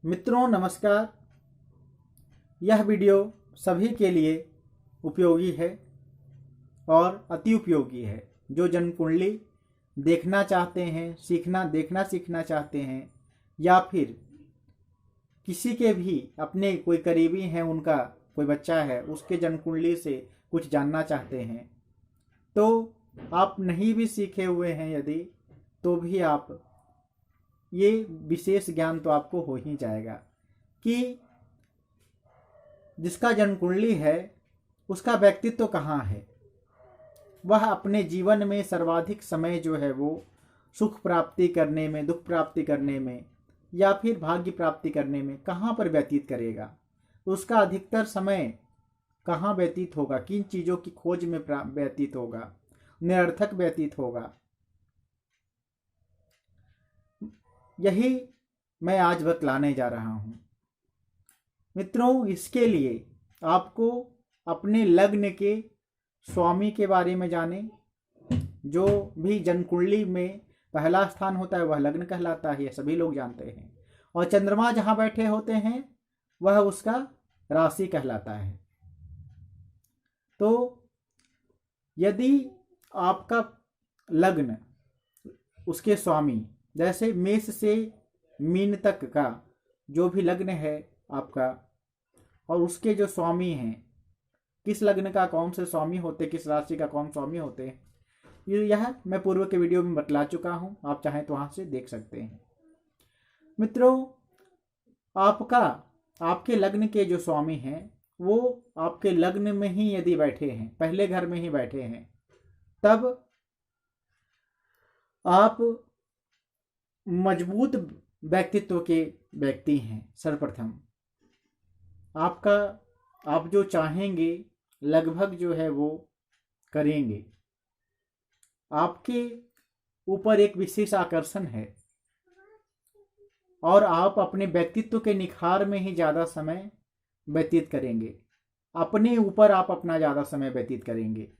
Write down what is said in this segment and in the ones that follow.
मित्रों नमस्कार। यह वीडियो सभी के लिए उपयोगी है और अति उपयोगी है। जो जन्म कुंडली देखना चाहते हैं, देखना सीखना चाहते हैं, या फिर किसी के भी अपने कोई करीबी हैं, उनका कोई बच्चा है, उसके जन्म कुंडली से कुछ जानना चाहते हैं, तो आप नहीं भी सीखे हुए हैं यदि, तो भी आप ये विशेष ज्ञान तो आपको हो ही जाएगा कि जिसका जन्म कुंडली है उसका व्यक्तित्व कहाँ है। वह अपने जीवन में सर्वाधिक समय जो है वो सुख प्राप्ति करने में, दुख प्राप्ति करने में, या फिर भाग्य प्राप्ति करने में कहाँ पर व्यतीत करेगा। उसका अधिकतर समय कहाँ व्यतीत होगा, किन चीज़ों की खोज में व्यतीत होगा, निरर्थक व्यतीत होगा। यही मैं आज बतलाने जा रहा हूँ मित्रों। इसके लिए आपको अपने लग्न के स्वामी के बारे में जाने। जो भी जन्म कुंडली में पहला स्थान होता है वह लग्न कहलाता है, सभी लोग जानते हैं। और चंद्रमा जहाँ बैठे होते हैं वह उसका राशि कहलाता है। तो यदि आपका लग्न उसके स्वामी, जैसे मेष से मीन तक का जो भी लग्न है आपका, और उसके जो स्वामी हैं, किस लग्न का कौन से स्वामी होते, किस राशि का कौन स्वामी होते हैं, यह मैं पूर्व के वीडियो में बतला चुका हूं। आप चाहें तो वहां से देख सकते हैं। मित्रों, आपके लग्न के जो स्वामी हैं वो आपके लग्न में ही यदि बैठे हैं, पहले घर में ही बैठे हैं, तब आप मजबूत व्यक्तित्व के व्यक्ति हैं। सर्वप्रथम आप जो चाहेंगे लगभग जो है वो करेंगे। आपके ऊपर एक विशेष आकर्षण है और आप अपने व्यक्तित्व के निखार में ही ज़्यादा समय व्यतीत करेंगे। अपने ऊपर आप अपना ज़्यादा समय व्यतीत करेंगे।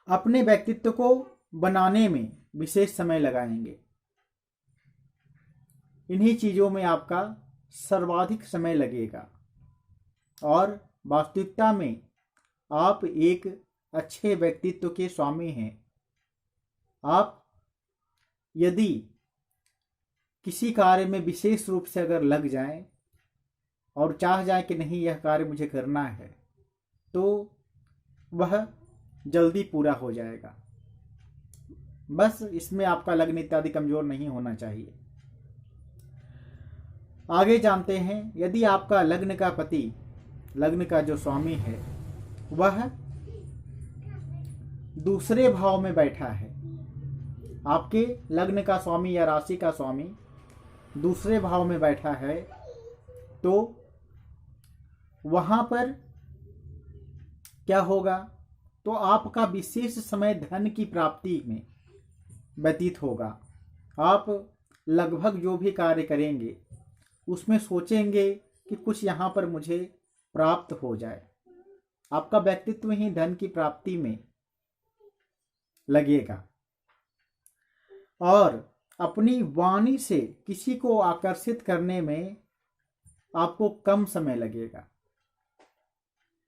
अपने व्यक्तित्व को बनाने में विशेष समय लगाएंगे। इन्हीं चीज़ों में आपका सर्वाधिक समय लगेगा और वास्तविकता में आप एक अच्छे व्यक्तित्व के स्वामी हैं। आप यदि किसी कार्य में विशेष रूप से अगर लग जाएं और चाह जाए कि नहीं यह कार्य मुझे करना है, तो वह जल्दी पूरा हो जाएगा। बस इसमें आपका लग्न इत्यादि कमजोर नहीं होना चाहिए। आगे जानते हैं, यदि आपका लग्न का पति, लग्न का जो स्वामी है, वह दूसरे भाव में बैठा है, आपके लग्न का स्वामी या राशि का स्वामी दूसरे भाव में बैठा है, तो वहां पर क्या होगा, तो आपका विशेष समय धन की प्राप्ति में व्यतीत होगा। आप लगभग जो भी कार्य करेंगे उसमें सोचेंगे कि कुछ यहाँ पर मुझे प्राप्त हो जाए। आपका व्यक्तित्व ही धन की प्राप्ति में लगेगा और अपनी वाणी से किसी को आकर्षित करने में आपको कम समय लगेगा।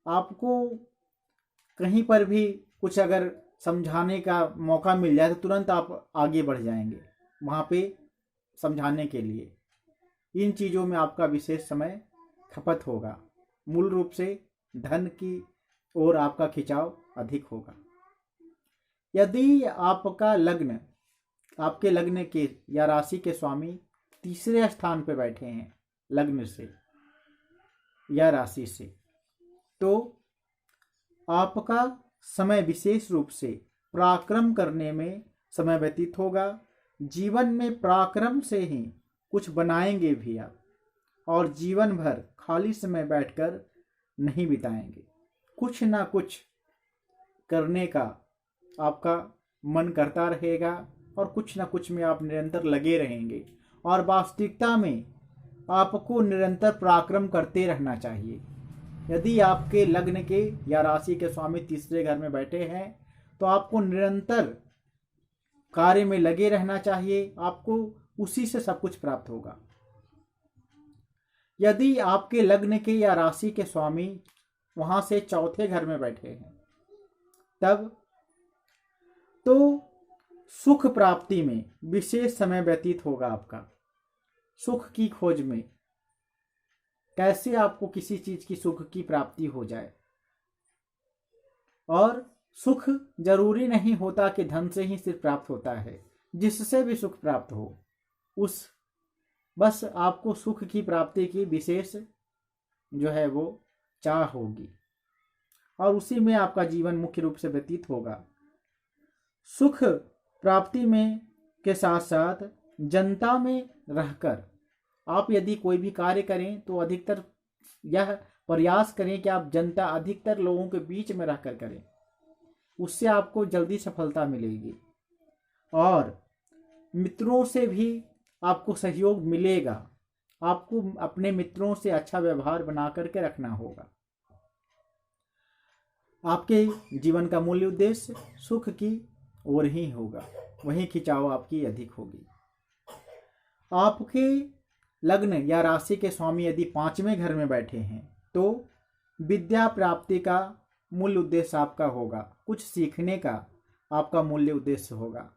आपको कहीं पर भी कुछ अगर समझाने का मौका मिल जाए तो तुरंत आप आगे बढ़ जाएंगे वहाँ पे समझाने के लिए। इन चीज़ों में आपका विशेष समय खपत होगा। मूल रूप से धन की ओर आपका खिंचाव अधिक होगा। यदि आपका लग्न, आपके लग्न के या राशि के स्वामी तीसरे स्थान पर बैठे हैं लग्न से या राशि से, तो आपका समय विशेष रूप से पराक्रम करने में समय व्यतीत होगा। जीवन में पराक्रम से ही कुछ बनाएंगे भी आप, और जीवन भर खाली समय बैठकर नहीं बिताएंगे। कुछ ना कुछ करने का आपका मन करता रहेगा और कुछ ना कुछ में आप निरंतर लगे रहेंगे। और वास्तविकता में आपको निरंतर पराक्रम करते रहना चाहिए। यदि आपके लग्न के या राशि के स्वामी तीसरे घर में बैठे हैं तो आपको निरंतर कार्य में लगे रहना चाहिए। आपको उसी से सब कुछ प्राप्त होगा। यदि आपके लग्न के या राशि के स्वामी वहां से चौथे घर में बैठे हैं, तब तो सुख प्राप्ति में विशेष समय व्यतीत होगा आपका। सुख की खोज में, कैसे आपको किसी चीज की सुख की प्राप्ति हो जाए। और सुख जरूरी नहीं होता कि धन से ही सिर्फ प्राप्त होता है, जिससे भी सुख प्राप्त हो, उस बस आपको सुख की प्राप्ति की विशेष जो है वो चाह होगी, और उसी में आपका जीवन मुख्य रूप से व्यतीत होगा। सुख प्राप्ति में के साथ साथ जनता में रहकर आप यदि कोई भी कार्य करें तो अधिकतर यह प्रयास करें कि आप जनता अधिकतर लोगों के बीच में रहकर करें, उससे आपको जल्दी सफलता मिलेगी। और मित्रों से भी आपको सहयोग मिलेगा। आपको अपने मित्रों से अच्छा व्यवहार बना करके रखना होगा। आपके जीवन का मूल्य उद्देश्य सुख की ओर ही होगा, वहीं खिंचाव आपकी अधिक होगी। आपके लग्न या राशि के स्वामी यदि 5वें घर में बैठे हैं तो विद्या प्राप्ति का मूल उद्देश्य आपका होगा, कुछ सीखने का आपका मूल्य उद्देश्य होगा।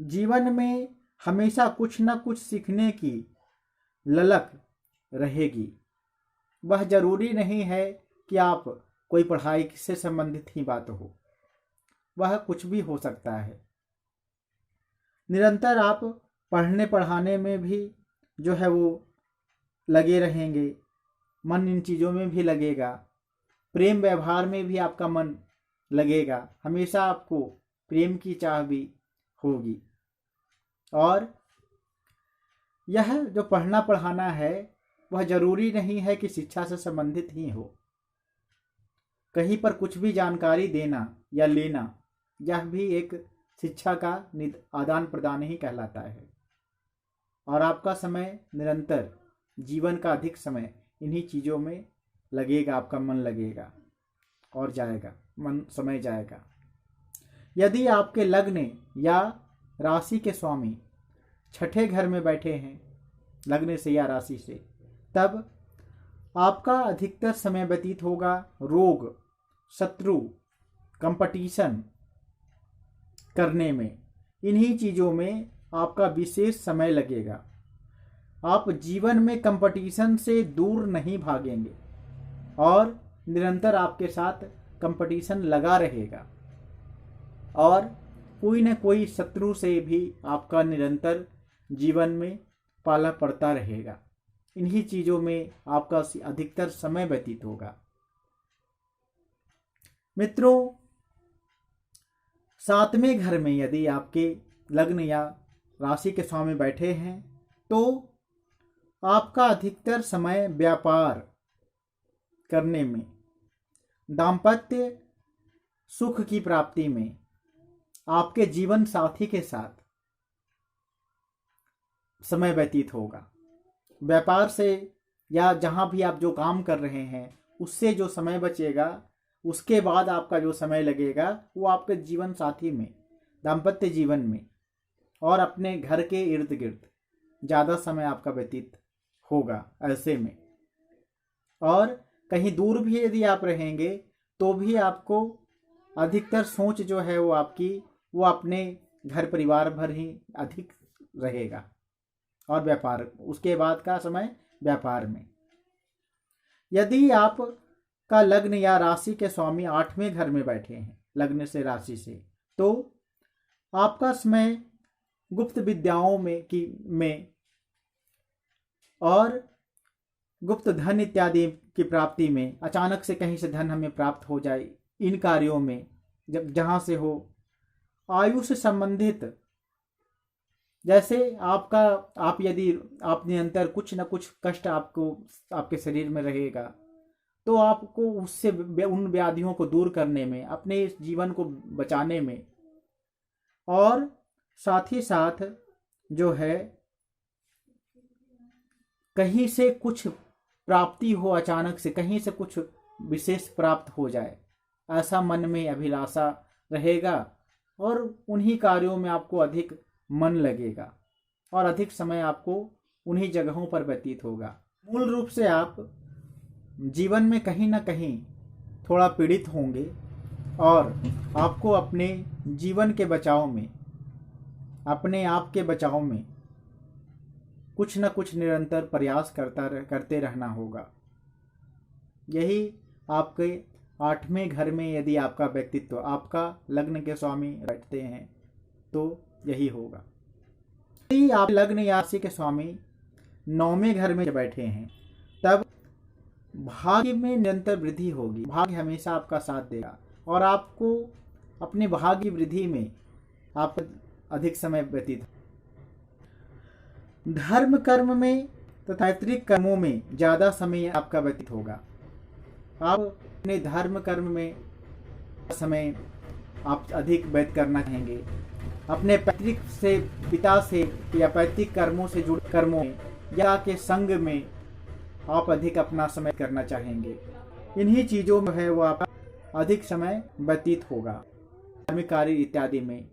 जीवन में हमेशा कुछ न कुछ सीखने की ललक रहेगी। वह जरूरी नहीं है कि आप कोई पढ़ाई से संबंधित ही बात हो, वह कुछ भी हो सकता है। निरंतर आप पढ़ने पढ़ाने में भी जो है वो लगे रहेंगे, मन इन चीज़ों में भी लगेगा, प्रेम व्यवहार में भी आपका मन लगेगा, हमेशा आपको प्रेम की चाह भी होगी। और यह जो पढ़ना पढ़ाना है वह जरूरी नहीं है कि शिक्षा से संबंधित ही हो। कहीं पर कुछ भी जानकारी देना या लेना, यह भी एक शिक्षा का आदान प्रदान ही कहलाता है। और आपका समय निरंतर जीवन का अधिक समय इन्हीं चीज़ों में लगेगा, आपका मन लगेगा और जाएगा, मन समय जाएगा। यदि आपके लग्न या राशि के स्वामी 6ठे घर में बैठे हैं लग्न से या राशि से, तब आपका अधिकतर समय व्यतीत होगा रोग, शत्रु, कंपटीशन करने में। इन्हीं चीज़ों में आपका विशेष समय लगेगा। आप जीवन में कंपटीशन से दूर नहीं भागेंगे और निरंतर आपके साथ कंपटीशन लगा रहेगा, और कोई न कोई शत्रु से भी आपका निरंतर जीवन में पाला पड़ता रहेगा। इन्हीं चीज़ों में आपका अधिकतर समय व्यतीत होगा। मित्रों, 7वें घर में यदि आपके लग्न या राशि के स्वामी बैठे हैं तो आपका अधिकतर समय व्यापार करने में, दाम्पत्य सुख की प्राप्ति में, आपके जीवन साथी के साथ समय व्यतीत होगा। व्यापार से या जहाँ भी आप जो काम कर रहे हैं उससे जो समय बचेगा, उसके बाद आपका जो समय लगेगा वो आपके जीवन साथी में, दाम्पत्य जीवन में और अपने घर के इर्द गिर्द ज़्यादा समय आपका व्यतीत होगा ऐसे में। और कहीं दूर भी यदि आप रहेंगे तो भी आपको अधिकतर सोच जो है वो आपकी वो अपने घर परिवार भर ही अधिक रहेगा, और व्यापार उसके बाद का समय व्यापार में। यदि आप का लग्न या राशि के स्वामी 8वें घर में बैठे हैं लग्न से राशि से, तो आपका समय गुप्त विद्याओं में और गुप्त धन इत्यादि की प्राप्ति में, अचानक से कहीं से धन हमें प्राप्त हो जाए, इन कार्यों में जहाँ से हो। आयु से संबंधित, जैसे आप यदि आप निरंतर कुछ न कुछ कष्ट आपको आपके शरीर में रहेगा तो आपको उससे उन व्याधियों को दूर करने में, अपने इस जीवन को बचाने में, और साथ ही साथ जो है कहीं से कुछ प्राप्ति हो, अचानक से कहीं से कुछ विशेष प्राप्त हो जाए, ऐसा मन में अभिलाषा रहेगा और उन्हीं कार्यों में आपको अधिक मन लगेगा और अधिक समय आपको उन्हीं जगहों पर व्यतीत होगा। मूल रूप से आप जीवन में कहीं ना कहीं थोड़ा पीड़ित होंगे और आपको अपने जीवन के बचाव में, अपने आप के बचाव में कुछ न कुछ निरंतर प्रयास करते रहना होगा। यही आपके 8वें घर में यदि आपका व्यक्तित्व, आपका लग्न के स्वामी बैठते हैं तो यही होगा। यदि आप लग्न या राशि के स्वामी 9वें घर में बैठे हैं तब भाग्य में निरंतर वृद्धि होगी। भाग्य हमेशा आपका साथ देगा और आपको अपने भाग्य वृद्धि में आप अधिक समय व्यतीत, धर्म कर्म में तथा पैतृक कर्मों में ज्यादा समय आपका व्यतीत होगा। आप अपने धर्म कर्म में समय आप अधिक व्यतीत करना चाहेंगे। अपने पैतृक से, पिता से या पैतृक कर्मों से जुड़े कर्मों में या के संग में आप अधिक अपना समय करना चाहेंगे। इन्हीं चीजों में है वो आपका अधिक समय व्यतीत होगा। धार्मिक कार्य इत्यादि में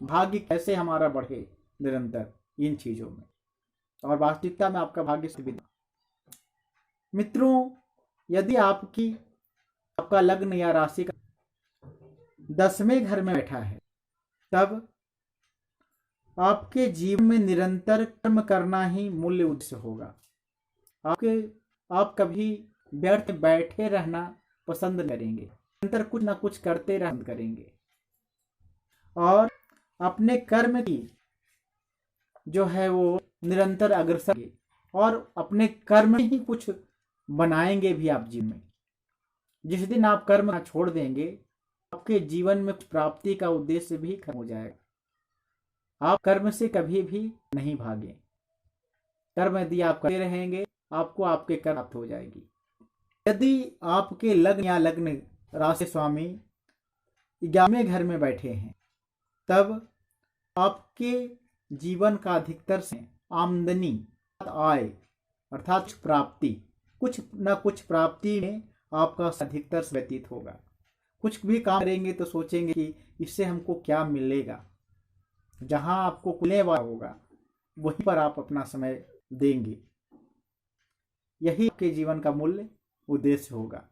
भाग्य कैसे हमारा बढ़े निरंतर इन चीजों में, और वास्तविकता में आपका भाग्य सुविधा। मित्रों, यदि आपका लग्न या राशि का 10वें घर में बैठा है तब आपके जीवन में निरंतर कर्म करना ही मूल्य उद्देश्य होगा। आप कभी व्यर्थ बैठे रहना पसंद करेंगे, निरंतर कुछ ना कुछ करते रहना करेंगे और अपने कर्म की जो है वो निरंतर अग्रसर और अपने कर्म ही कुछ बनाएंगे भी आप जीवन में। जिस दिन आप कर्म छोड़ देंगे आपके जीवन में प्राप्ति का उद्देश्य भी खत्म हो जाएगा। आप कर्म से कभी भी नहीं भागे। कर्म यदि आप करते रहेंगे आपको आपके कर्म प्राप्त हो जाएगी। यदि आपके लग्न या लग्न राशि स्वामी 11वें घर में बैठे हैं तब आपके जीवन का अधिकतर से आमदनी, आय अर्थात प्राप्ति, कुछ न कुछ प्राप्ति में आपका अधिकतर व्यतीत होगा। कुछ भी काम करेंगे तो सोचेंगे कि इससे हमको क्या मिलेगा। जहां आपको मिलने वाला होगा वहीं पर आप अपना समय देंगे। यही आपके जीवन का मूल्य उद्देश्य होगा।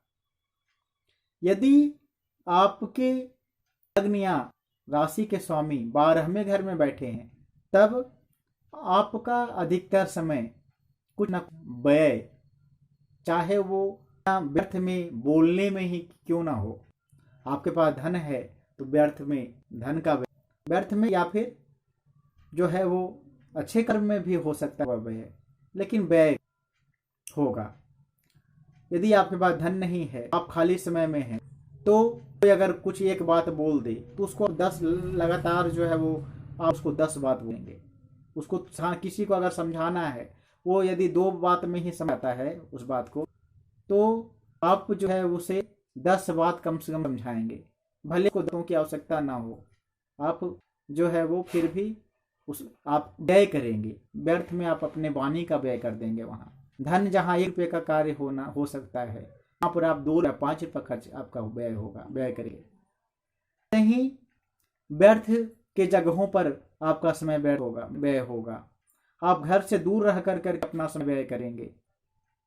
यदि आपके लग्न या राशि के स्वामी 12वें घर में बैठे हैं तब आपका अधिकतर समय कुछ न व्यय, चाहे वो व्यर्थ में बोलने में ही क्यों ना हो। आपके पास धन है तो व्यर्थ में धन का व्यर्थ में, या फिर जो है वो अच्छे कर्म में भी हो सकता है व्यय, लेकिन व्यय होगा। यदि आपके पास धन नहीं है, आप खाली समय में हैं, तो कोई अगर कुछ एक बात बोल दे तो उसको 10 लगातार जो है वो आप उसको 10 बात बोलेंगे। उसको किसी को अगर समझाना है, वो यदि 2 बात में ही समझाता है उस बात को, तो आप जो है उसे 10 बात कम से कम समझाएंगे। भले को बातों की आवश्यकता ना हो, आप जो है वो फिर भी आप व्यय करेंगे। व्यर्थ में आप अपने वाणी का व्यय कर देंगे। वहाँ धन जहाँ 1 रुपये का कार्य हो सकता है, वहाँ पर आप 2 या 5 रुपये खर्च आपका व्यय होगा, व्यय करेंगे। नहीं, व्यर्थ के जगहों पर आपका समय व्यय होगा। आप घर से दूर रह कर अपना समय व्यय करेंगे।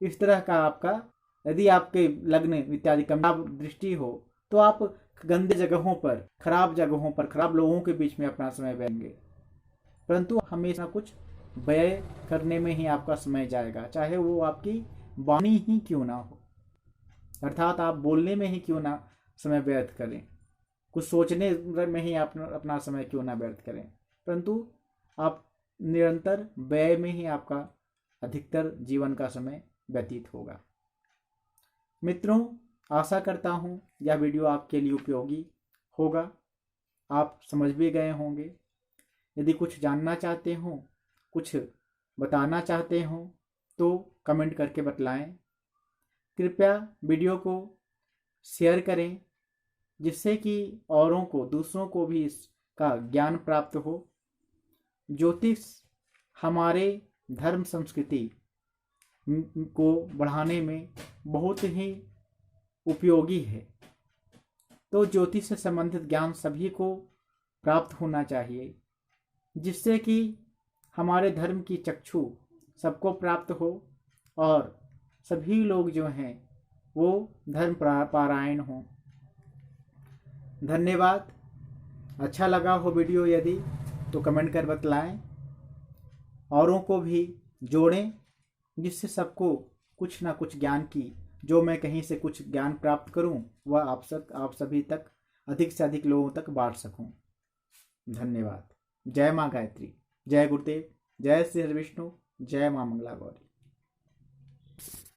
इस तरह का आपका, यदि आपके लग्न इत्यादि खराब दृष्टि हो तो आप गंदे जगहों पर, खराब जगहों पर, खराब लोगों के बीच में अपना समय व्ययेंगे। परंतु हमेशा कुछ व्यय करने में ही आपका समय जाएगा, चाहे वो आपकी वाणी ही क्यों ना हो, अर्थात आप बोलने में ही क्यों ना समय व्यर्थ करें, कुछ सोचने में ही अपना समय क्यों ना व्यर्थ करें, परंतु आप निरंतर व्यय में ही आपका अधिकतर जीवन का समय व्यतीत होगा। मित्रों, आशा करता हूँ यह वीडियो आपके लिए उपयोगी होगा। आप समझ भी गए होंगे। यदि कुछ जानना चाहते हो, कुछ बताना चाहते हो तो कमेंट करके बतलाएं। कृपया वीडियो को शेयर करें जिससे कि औरों को, दूसरों को भी इसका ज्ञान प्राप्त हो। ज्योतिष हमारे धर्म संस्कृति को बढ़ाने में बहुत ही उपयोगी है। तो ज्योतिष से संबंधित ज्ञान सभी को प्राप्त होना चाहिए, जिससे कि हमारे धर्म की चक्षु सबको प्राप्त हो और सभी लोग जो हैं वो धर्म पारायण हों। धन्यवाद। अच्छा लगा हो वीडियो यदि तो कमेंट कर बतलाएं, औरों को भी जोड़ें, जिससे सबको कुछ ना कुछ ज्ञान की, जो मैं कहीं से कुछ ज्ञान प्राप्त करूं वह आप सभी तक, अधिक से अधिक लोगों तक बांट सकूं। धन्यवाद। जय माँ गायत्री, जय गुरुदेव, जय श्री हरि विष्णु, जय माँ मंगला गौरी।